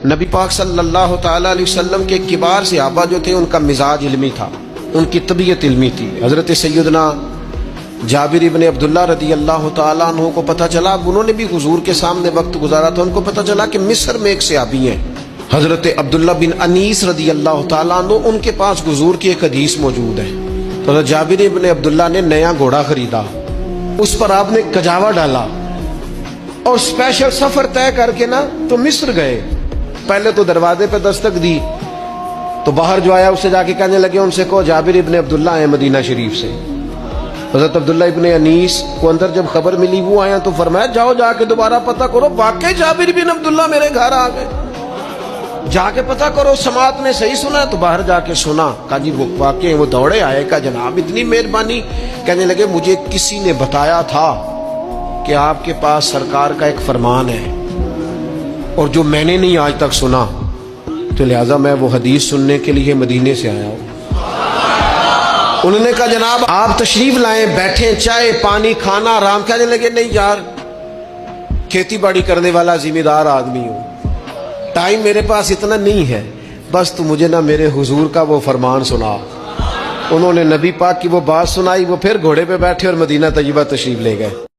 نبی پاک صلی اللہ تعالیٰ علیہ وسلم کے کبار صحابہ جو تھے ان کا مزاج علمی تھا، ان کی طبیعت علمی تھی۔ حضرت سیدنا جابر ابن عبداللہ رضی اللہ تعالیٰ عنہ کو پتہ چلا، انہوں نے بھی حضور کے سامنے وقت گزارا تھا، ان کو پتہ چلا کہ مصر میں ایک صحابی ہیں حضرت عبداللہ بن انیس رضی اللہ تعالیٰ عنہ، ان کے پاس حضور کی ایک حدیث موجود ہے۔ تو حضرت جابر ابن عبداللہ نے نیا گھوڑا خریدا، اس پر آپ نے کجاوا ڈالا اور اسپیشل سفر طے کر کے نا تو مصر گئے۔ پہلے تو دروازے پہ دستک دی تو باہر جو آیا اسے جا کے کہنے لگے، ان سے کہو جابر ابن عبداللہ ہیں مدینہ شریف سے۔ حضرت عبداللہ ابن انیس کو اندر جب خبر ملی وہ آیا تو فرمایا جاؤ جا کے دوبارہ پتہ کرو واقعی جابر ابن عبداللہ میرے گھر آ گئے، جا کے پتہ کرو سماعت نے صحیح سنا۔ تو باہر جا کے سنا، کہا جی وہ واقعی وہ دوڑے آئے، کہا جناب اتنی مہربانی۔ کہنے لگے مجھے کسی نے بتایا تھا کہ آپ کے پاس سرکار کا ایک فرمان ہے اور جو میں نے نہیں آج تک سنا، تو لہٰذا میں وہ حدیث سننے کے لیے مدینے سے آیا ہوں۔ انہوں نے کہا جناب آپ تشریف لائیں، بیٹھیں، چائے پانی کھانا آرام۔ کہنے لگے نہیں یار، کھیتی باڑی کرنے والا ذمہ دار آدمی ہوں، ٹائم میرے پاس اتنا نہیں ہے، بس تو مجھے نہ میرے حضور کا وہ فرمان سنا۔ انہوں نے نبی پاک کی وہ بات سنائی، وہ پھر گھوڑے پہ بیٹھے اور مدینہ طیبہ تشریف لے گئے۔